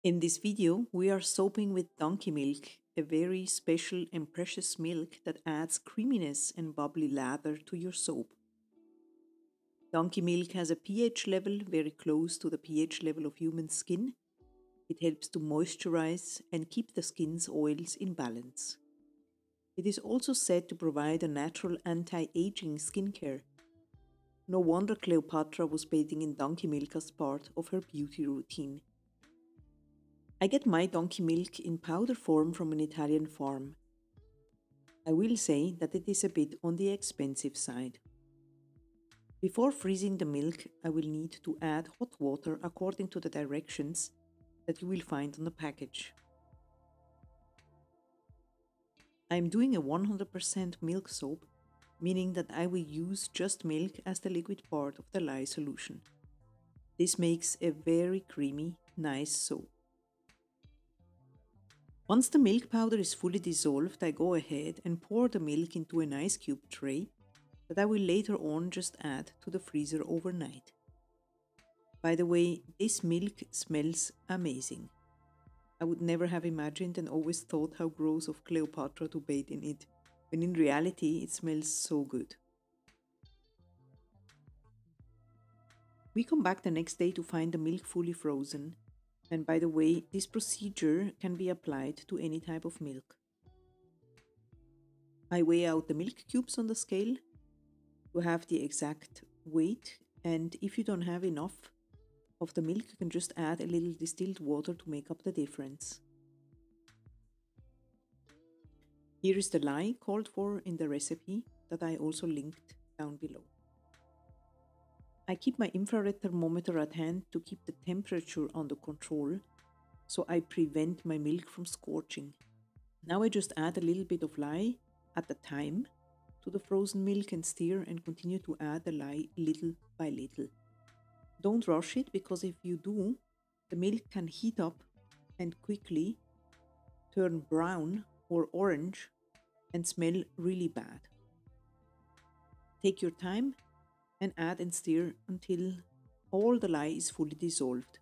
In this video, we are soaping with donkey milk, a very special and precious milk that adds creaminess and bubbly lather to your soap. Donkey milk has a pH level very close to the pH level of human skin. It helps to moisturize and keep the skin's oils in balance. It is also said to provide a natural anti-aging skincare. No wonder Cleopatra was bathing in donkey milk as part of her beauty routine. I get my donkey milk in powder form from an Italian farm. I will say that it is a bit on the expensive side. Before freezing the milk, I will need to add hot water according to the directions that you will find on the package. I am doing a 100% milk soap, meaning that I will use just milk as the liquid part of the lye solution. This makes a very creamy, nice soap. Once the milk powder is fully dissolved, I go ahead and pour the milk into an ice cube tray that I will later on just add to the freezer overnight. By the way, this milk smells amazing. I would never have imagined and always thought how gross of Cleopatra to bathe in it, when in reality it smells so good. We come back the next day to find the milk fully frozen. And by the way, this procedure can be applied to any type of milk. I weigh out the milk cubes on the scale to have the exact weight, and if you don't have enough of the milk, you can just add a little distilled water to make up the difference. Here is the lye called for in the recipe that I also linked down below. I keep my infrared thermometer at hand to keep the temperature under control, so I prevent my milk from scorching. Now I just add a little bit of lye at a time to the frozen milk and stir and continue to add the lye little by little. Don't rush it, because if you do, the milk can heat up and quickly turn brown or orange and smell really bad. Take your time and add and stir until all the lye is fully dissolved.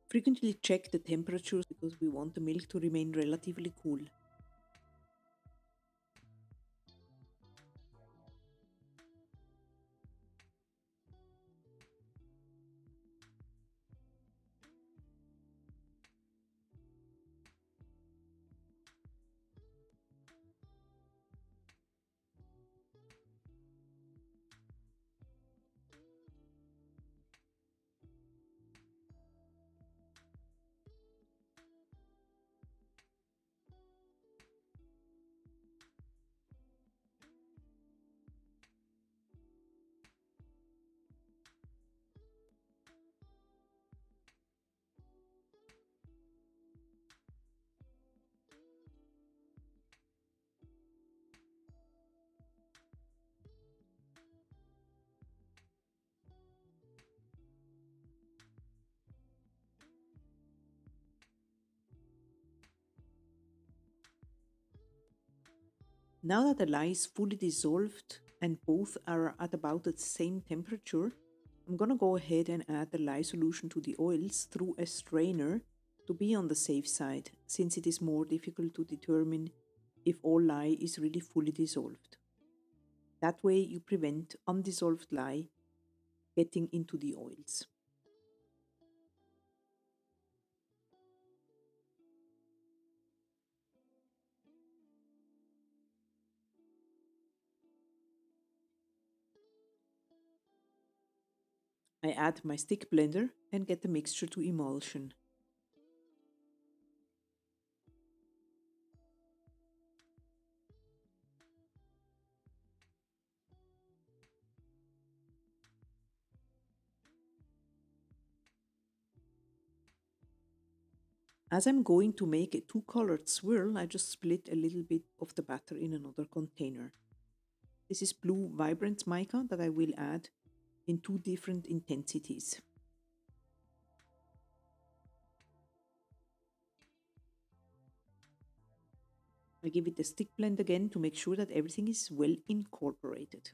Frequently check the temperature because we want the milk to remain relatively cool. Now that the lye is fully dissolved and both are at about the same temperature, I'm gonna go ahead and add the lye solution to the oils through a strainer to be on the safe side, since it is more difficult to determine if all lye is really fully dissolved. That way you prevent undissolved lye getting into the oils. I add my stick blender and get the mixture to emulsion. As I'm going to make a two-colored swirl, I just split a little bit of the batter in another container. This is blue vibrant mica that I will add in two different intensities. I give it a stick blend again to make sure that everything is well incorporated.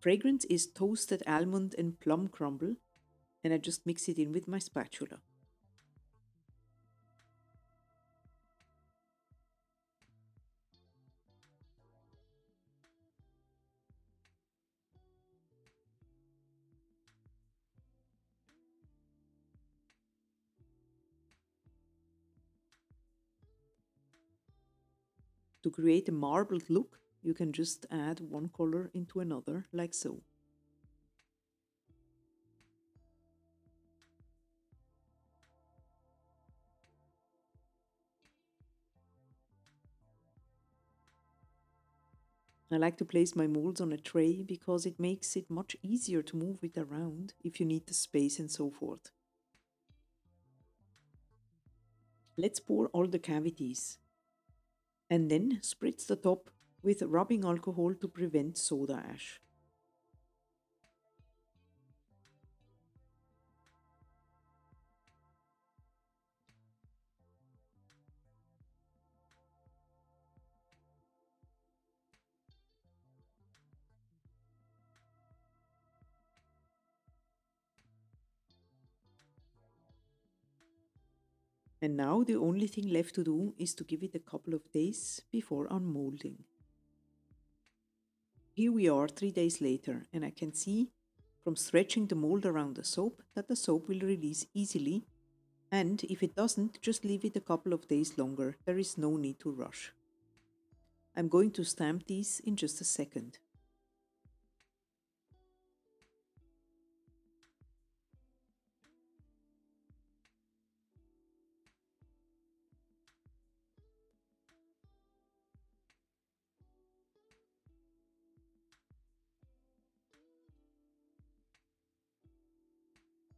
Fragrance is toasted almond and plum crumble, and I just mix it in with my spatula. To create a marbled look, you can just add one color into another, like so. I like to place my molds on a tray because it makes it much easier to move it around if you need the space and so forth. Let's pour all the cavities and then spritz the top with rubbing alcohol to prevent soda ash. And now the only thing left to do is to give it a couple of days before unmolding. Here we are 3 days later, and I can see from stretching the mold around the soap that the soap will release easily, and if it doesn't, just leave it a couple of days longer. There is no need to rush. I'm going to stamp these in just a second.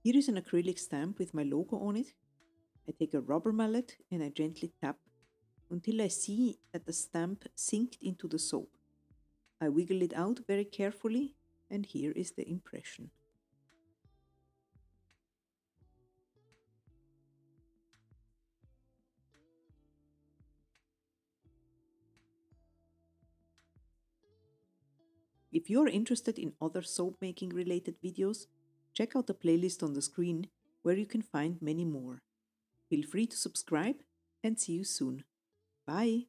Here is an acrylic stamp with my logo on it. I take a rubber mallet and I gently tap until I see that the stamp sinked into the soap. I wiggle it out very carefully, and here is the impression. If you are interested in other soap making related videos, check out the playlist on the screen where you can find many more. Feel free to subscribe and see you soon. Bye!